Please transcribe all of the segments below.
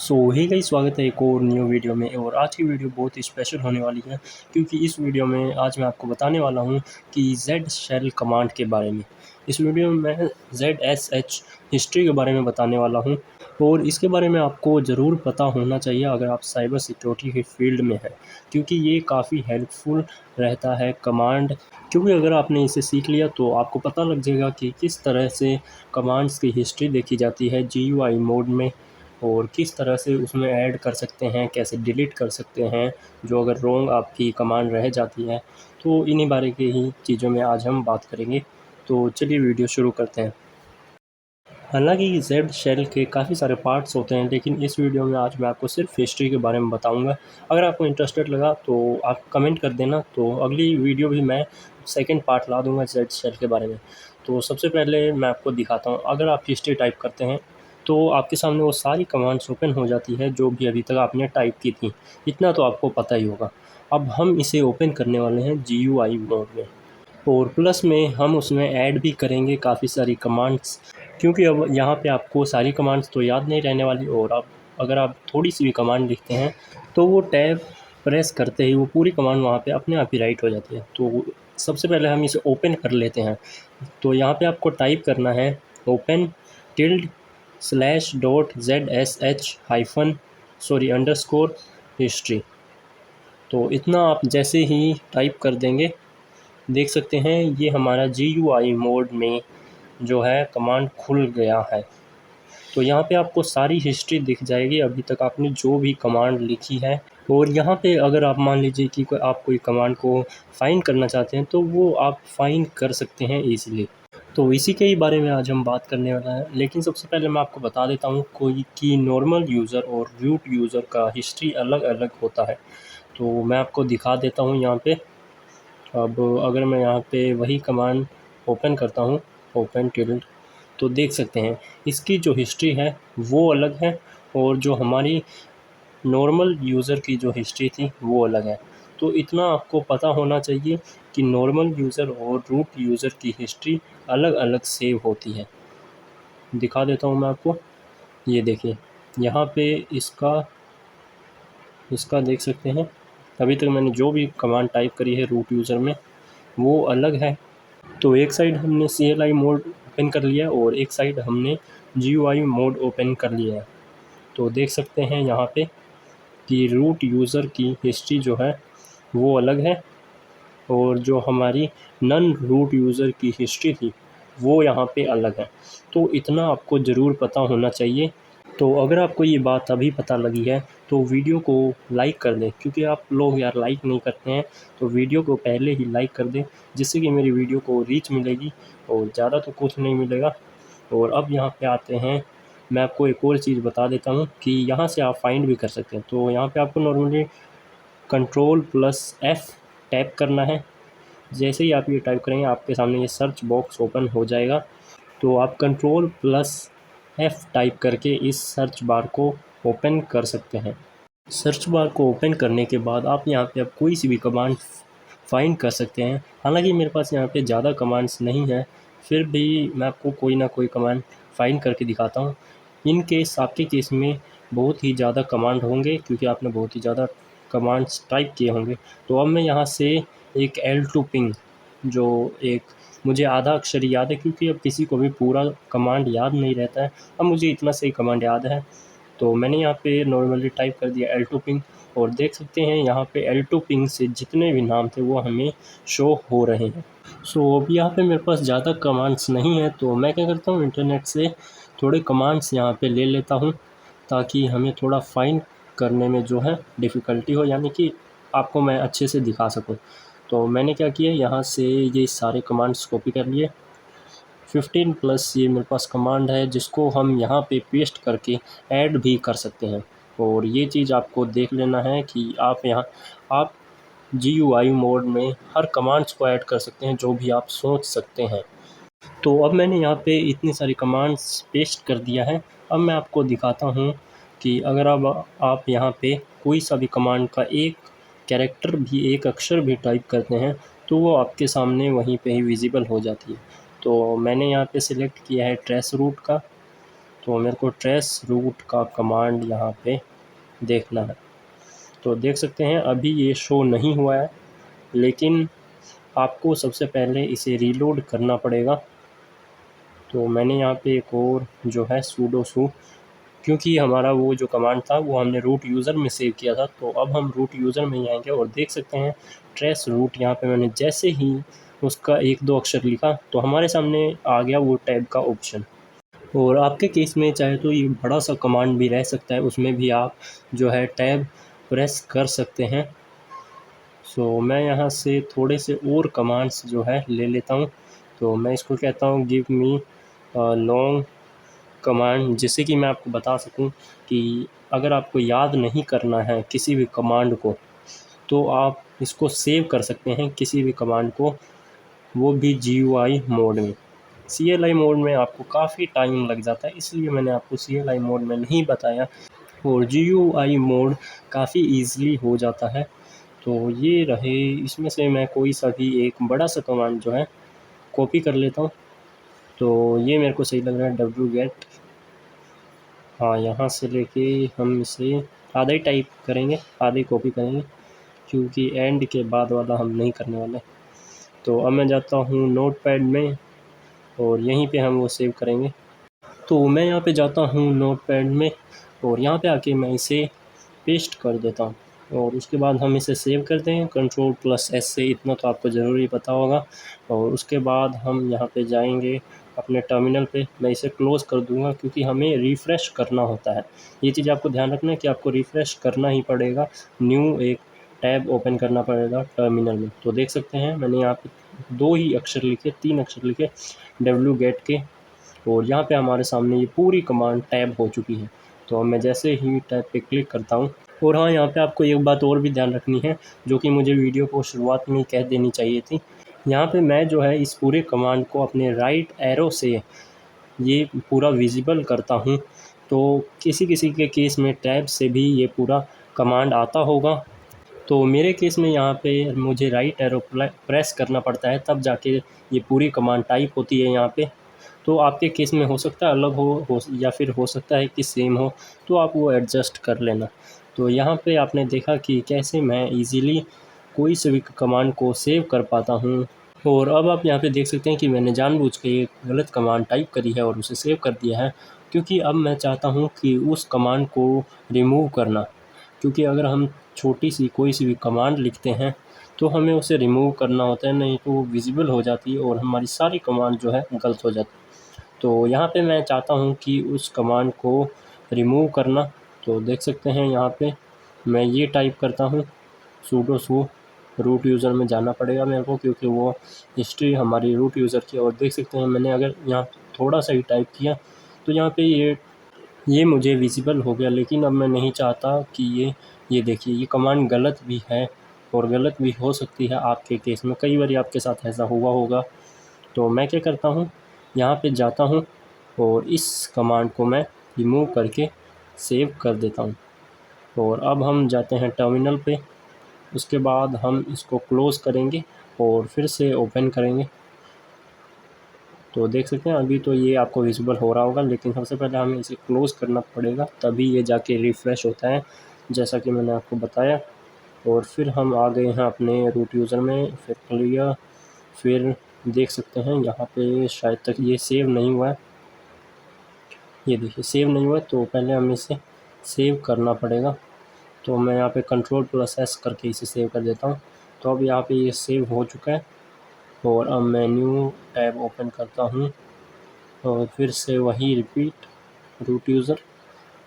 Hey guys, स्वागत है एक और न्यू वीडियो में। और आज की वीडियो बहुत ही स्पेशल होने वाली है क्योंकि इस वीडियो में आज मैं आपको बताने वाला हूं कि Z शेल कमांड के बारे में। इस वीडियो में मैं ZSH हिस्ट्री के बारे में बताने वाला हूं और इसके बारे में आपको ज़रूर पता होना चाहिए अगर आप साइबर सिक्योरिटी के फील्ड में हैं, क्योंकि ये काफ़ी हेल्पफुल रहता है कमांड। क्योंकि अगर आपने इसे सीख लिया तो आपको पता लग जाएगा कि किस तरह से कमांड्स की हिस्ट्री देखी जाती है GUI मोड में, और किस तरह से उसमें ऐड कर सकते हैं, कैसे डिलीट कर सकते हैं जो अगर रॉन्ग आपकी कमांड रह जाती है। तो इन्हीं बारे की ही चीज़ों में आज हम बात करेंगे। तो चलिए वीडियो शुरू करते हैं। हालांकि जेड शेल के काफ़ी सारे पार्ट्स होते हैं, लेकिन इस वीडियो में आज मैं आपको सिर्फ हिस्ट्री के बारे में बताऊंगा। अगर आपको इंटरेस्टेड लगा तो आप कमेंट कर देना, तो अगली वीडियो भी मैं सेकंड पार्ट ला दूंगा जेड शेल के बारे में। तो सबसे पहले मैं आपको दिखाता हूं। अगर आप हिस्ट्री टाइप करते हैं तो आपके सामने वो सारी कमांड्स ओपन हो जाती है जो भी अभी तक आपने टाइप की थी। इतना तो आपको पता ही होगा। अब हम इसे ओपन करने वाले हैं GUI मोड में, और प्लस में हम उसमें ऐड भी करेंगे काफ़ी सारी कमांड्स, क्योंकि अब यहाँ पे आपको सारी कमांड्स तो याद नहीं रहने वाली। और अब अगर आप थोड़ी सी भी कमांड लिखते हैं तो वो टैब प्रेस करते ही वो पूरी कमांड वहाँ पे अपने आप ही राइट हो जाती है। तो सबसे पहले हम इसे ओपन कर लेते हैं। तो यहाँ पे आपको टाइप करना है open tilde slash dot ZSH hyphen underscore history. तो इतना आप जैसे ही टाइप कर देंगे, देख सकते हैं ये हमारा GUI मोड में जो है कमांड खुल गया है। तो यहाँ पे आपको सारी हिस्ट्री दिख जाएगी अभी तक आपने जो भी कमांड लिखी है। और यहाँ पे अगर आप मान लीजिए कि आप कोई कमांड को फाइंड करना चाहते हैं तो वो आप फाइंड कर सकते हैं ईज़िली। तो इसी के ही बारे में आज हम बात करने वाला है। लेकिन सबसे पहले मैं आपको बता देता हूँ कोई कि नॉर्मल यूज़र और रूट यूज़र का हिस्ट्री अलग अलग होता है। तो मैं आपको दिखा देता हूँ यहाँ पे। अब अगर मैं यहाँ पे वही कमांड ओपन करता हूँ, ओपन टिल्ड, तो देख सकते हैं इसकी जो हिस्ट्री है वो अलग है, और जो हमारी नॉर्मल यूज़र की जो हिस्ट्री थी वो अलग है। तो इतना आपको पता होना चाहिए कि नॉर्मल यूज़र और रूट यूज़र की हिस्ट्री अलग अलग सेव होती है। दिखा देता हूँ मैं आपको। ये देखिए यहाँ पे इसका इसका देख सकते हैं अभी तक मैंने जो भी कमांड टाइप करी है रूट यूज़र में वो अलग है। तो एक साइड हमने CLI मोड ओपन कर लिया और एक साइड हमने GUI मोड ओपन कर लिया है। तो देख सकते हैं यहाँ पे कि रूट यूज़र की हिस्ट्री जो है वो अलग है, और जो हमारी नन रूट यूज़र की हिस्ट्री थी वो यहाँ पे अलग है। तो इतना आपको ज़रूर पता होना चाहिए। तो अगर आपको ये बात अभी पता लगी है तो वीडियो को लाइक कर दें, क्योंकि आप लोग यार लाइक नहीं करते हैं। तो वीडियो को पहले ही लाइक कर दें जिससे कि मेरी वीडियो को रीच मिलेगी, और ज़्यादा तो कुछ नहीं मिलेगा। और अब यहाँ पे आते हैं, मैं आपको एक और चीज़ बता देता हूँ कि यहाँ से आप फाइंड भी कर सकते हैं। तो यहाँ पे आपको नॉर्मली Ctrl+F टैप करना है। जैसे ही आप ये टाइप करेंगे आपके सामने ये सर्च बॉक्स ओपन हो जाएगा। तो आप Ctrl+F टाइप करके इस सर्च बार को ओपन कर सकते हैं। सर्च बार को ओपन करने के बाद आप यहाँ पे अब कोई सी भी कमांड फाइंड कर सकते हैं। हालांकि मेरे पास यहाँ पे ज़्यादा कमांड्स नहीं है, फिर भी मैं आपको कोई ना कोई कमांड फाइंड करके दिखाता हूँ। इन केस आपके केस में बहुत ही ज़्यादा कमांड होंगे क्योंकि आपने बहुत ही ज़्यादा कमांड्स टाइप किए होंगे। तो अब मैं यहाँ से एक L2 पिंग, जो एक मुझे आधा अक्षर याद है क्योंकि अब किसी को भी पूरा कमांड याद नहीं रहता है। अब मुझे इतना सही कमांड याद है, तो मैंने यहाँ पे नॉर्मली टाइप कर दिया L2 पिंग, और देख सकते हैं यहाँ पे L2 पिंग से जितने भी नाम थे वो हमें शो हो रहे हैं। अब यहाँ पे मेरे पास ज़्यादा कमांड्स नहीं है, तो मैं क्या करता हूँ इंटरनेट से थोड़े कमांड्स यहाँ पे ले लेता हूँ ताकि हमें थोड़ा फाइंड करने में जो है डिफ़िकल्टी हो, यानी कि आपको मैं अच्छे से दिखा सकूँ। तो मैंने क्या किया, यहाँ से ये सारे कमांड्स कॉपी कर लिए। 15+ ये मेरे पास कमांड है जिसको हम यहाँ पे पेस्ट करके ऐड भी कर सकते हैं। और ये चीज़ आपको देख लेना है कि आप GUI मोड में हर कमांड्स को ऐड कर सकते हैं जो भी आप सोच सकते हैं। तो अब मैंने यहाँ पे इतनी सारी कमांड्स पेस्ट कर दिया है। अब मैं आपको दिखाता हूँ कि अगर अब आप यहाँ पे कोई सा भी कमांड का एक कैरेक्टर भी, एक अक्षर भी टाइप करते हैं तो वो आपके सामने वहीं पे ही विजिबल हो जाती है। तो मैंने यहाँ पे सिलेक्ट किया है ट्रेस रूट का, तो मेरे को ट्रेस रूट का कमांड यहाँ पे देखना है। तो देख सकते हैं अभी ये शो नहीं हुआ है, लेकिन आपको सबसे पहले इसे रीलोड करना पड़ेगा। तो मैंने यहाँ पे एक और जो है sudo su, क्योंकि हमारा वो जो कमांड था वो हमने रूट यूज़र में सेव किया था, तो अब हम रूट यूज़र में ही आएंगे और देख सकते हैं ट्रेस रूट। यहाँ पे मैंने जैसे ही उसका 1-2 अक्षर लिखा तो हमारे सामने आ गया वो टैब का ऑप्शन। और आपके केस में चाहे तो ये बड़ा सा कमांड भी रह सकता है, उसमें भी आप जो है टैब प्रेस कर सकते हैं। सो मैं यहाँ से थोड़े से और कमांड्स जो है ले लेता हूँ। तो मैं इसको कहता हूँ गिव मी लॉन्ग कमांड, जिससे कि मैं आपको बता सकूं कि अगर आपको याद नहीं करना है किसी भी कमांड को, तो आप इसको सेव कर सकते हैं किसी भी कमांड को, वो भी GUI मोड में। CLI मोड में आपको काफ़ी टाइम लग जाता है, इसलिए मैंने आपको CLI मोड में नहीं बताया, और GUI मोड काफ़ी ईज़िली हो जाता है। तो ये रहे, इसमें से मैं कोई सा भी एक बड़ा सा कमांड जो है कॉपी कर लेता हूँ। तो ये मेरे को सही लग रहा है, wget। हाँ, यहाँ से लेके हम इसे आधा ही टाइप करेंगे, आधा ही कॉपी करेंगे, क्योंकि एंड के बाद वाला हम नहीं करने वाले। तो अब मैं जाता हूँ नोटपैड में और यहीं पे हम वो सेव करेंगे। तो मैं यहाँ पे जाता हूँ नोटपैड में और यहाँ पे आके मैं इसे पेस्ट कर देता हूँ, और उसके बाद हम इसे सेव करते हैं Ctrl+S से। इतना तो आपको ज़रूरी पता होगा। और उसके बाद हम यहाँ पे जाएंगे अपने टर्मिनल पे। मैं इसे क्लोज़ कर दूंगा क्योंकि हमें रिफ़्रेश करना होता है। ये चीज़ आपको ध्यान रखना है कि आपको रिफ़्रेश करना ही पड़ेगा, न्यू एक टैब ओपन करना पड़ेगा टर्मिनल में। तो देख सकते हैं मैंने यहाँ पे 2 ही अक्षर लिखे, 3 अक्षर लिखे wget के, और यहाँ पे हमारे सामने ये पूरी कमांड टैब हो चुकी है। तो मैं जैसे ही टैब पे क्लिक करता हूँ, और हाँ, यहाँ पे आपको एक बात और भी ध्यान रखनी है, जो कि मुझे वीडियो को शुरुआत में ही कह देनी चाहिए थी। यहाँ पे मैं जो है इस पूरे कमांड को अपने राइट एरो से ये पूरा विजिबल करता हूँ। तो किसी किसी के केस में टैब से भी ये पूरा कमांड आता होगा। तो मेरे केस में यहाँ पे मुझे राइट एरो प्रेस करना पड़ता है, तब जाके ये पूरी कमांड टाइप होती है यहाँ पे। तो आपके केस में हो सकता है अलग हो या फिर हो सकता है कि सेम हो, तो आप वो एडजस्ट कर लेना। तो यहाँ पे आपने देखा कि कैसे मैं इजीली कोई से भी कमांड को सेव कर पाता हूँ। और अब आप यहाँ पे देख सकते हैं कि मैंने जानबूझ के एक गलत कमांड टाइप करी है और उसे सेव कर दिया है, क्योंकि अब मैं चाहता हूँ कि उस कमांड को रिमूव करना। क्योंकि अगर हम छोटी सी कोई सी भी कमांड लिखते हैं तो हमें उसे रिमूव करना होता है, नहीं तो वो विजिबल हो जाती है और हमारी सारी कमांड जो है गलत हो जाती है। तो यहाँ पे मैं चाहता हूँ कि उस कमांड को रिमूव करना। तो देख सकते हैं यहाँ पे मैं ये टाइप करता हूँ sudo su। रूट यूज़र में जाना पड़ेगा मेरे को, क्योंकि वो हिस्ट्री हमारी रूट यूज़र की। और देख सकते हैं मैंने अगर यहाँ थोड़ा सा ही टाइप किया तो यहाँ पे ये मुझे विजिबल हो गया। लेकिन अब मैं नहीं चाहता कि ये देखिए ये कमांड गलत भी है, और गलत भी हो सकती है आपके केस में। कई बार आपके साथ ऐसा हुआ होगा। तो मैं क्या करता हूँ, यहाँ पे जाता हूँ और इस कमांड को मैं रिमूव करके सेव कर देता हूँ। और अब हम जाते हैं टर्मिनल पे। उसके बाद हम इसको क्लोज़ करेंगे और फिर से ओपन करेंगे। तो देख सकते हैं अभी तो ये आपको विजिबल हो रहा होगा, लेकिन सबसे पहले हमें इसे क्लोज़ करना पड़ेगा, तभी ये जाके रिफ़्रेश होता है, जैसा कि मैंने आपको बताया। और फिर हम आ गए हैं अपने रूट यूज़र में, फिर क्लियर। फिर देख सकते हैं यहाँ पे शायद तक ये सेव नहीं हुआ है। ये देखिए सेव नहीं हुआ है, तो पहले हमें इसे सेव करना पड़ेगा। तो मैं यहाँ पे Ctrl+S करके इसे सेव कर देता हूँ। तो अब यहाँ पे ये सेव हो चुका है। और अब मैं न्यू टैब ओपन करता हूँ और फिर से वही रिपीट रूट यूज़र।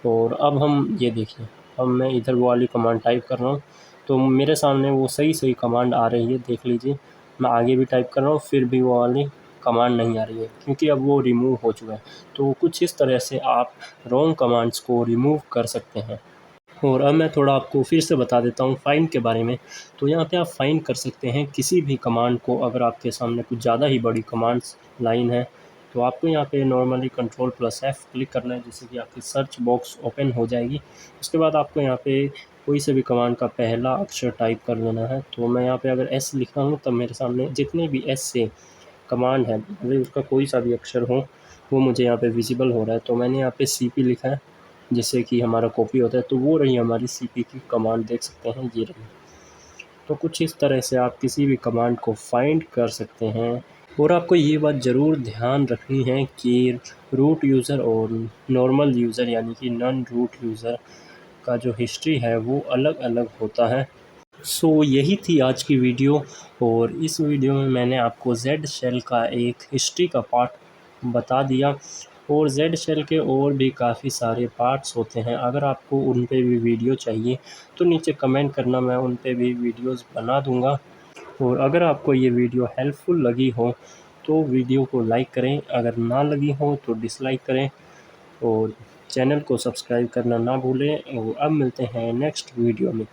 और अब हम ये देखिए, अब मैं इधर वो वाली कमांड टाइप कर रहा हूँ, तो मेरे सामने वो सही कमांड आ रही है। देख लीजिए मैं आगे भी टाइप कर रहा हूँ, फिर भी वो वाली कमांड नहीं आ रही है, क्योंकि अब वो रिमूव हो चुका है। तो कुछ इस तरह से आप रॉन्ग कमांड्स को रिमूव कर सकते हैं। और अब मैं थोड़ा आपको फिर से बता देता हूँ फाइंड के बारे में। तो यहाँ पे आप फाइंड कर सकते हैं किसी भी कमांड को। अगर आपके सामने कुछ ज़्यादा ही बड़ी कमांड्स लाइन है, तो आपको यहाँ पे नॉर्मली Ctrl+F क्लिक करना है, जिससे कि आपकी सर्च बॉक्स ओपन हो जाएगी। उसके बाद आपको यहाँ पे कोई से भी कमांड का पहला अक्षर टाइप कर लेना है। तो मैं यहाँ पे अगर S लिखा हूँ, तब मेरे सामने जितने भी S से कमांड है, भले उसका कोई सा भी अक्षर हो, वो मुझे यहाँ पे विजिबल हो रहा है। तो मैंने यहाँ पे cp लिखा है, जिससे कि हमारा कॉपी होता है। तो वो रही हमारी cp की कमांड, देख सकते हैं ये रही। तो कुछ इस तरह से आप किसी भी कमांड को फाइंड कर सकते हैं। और आपको ये बात ज़रूर ध्यान रखनी है कि रूट यूज़र और नॉर्मल यूज़र यानी कि नॉन रूट यूज़र का जो हिस्ट्री है वो अलग अलग होता है। सो यही थी आज की वीडियो, और इस वीडियो में मैंने आपको जेड शेल का एक हिस्ट्री का पार्ट बता दिया। और जेड शेल के और भी काफ़ी सारे पार्ट्स होते हैं, अगर आपको उन पे भी वीडियो चाहिए तो नीचे कमेंट करना, मैं उन पे भी वीडियोस बना दूंगा। और अगर आपको ये वीडियो हेल्पफुल लगी हो तो वीडियो को लाइक करें, अगर ना लगी हो तो डिसलाइक करें, और चैनल को सब्सक्राइब करना ना भूलें। और अब मिलते हैं नेक्स्ट वीडियो में।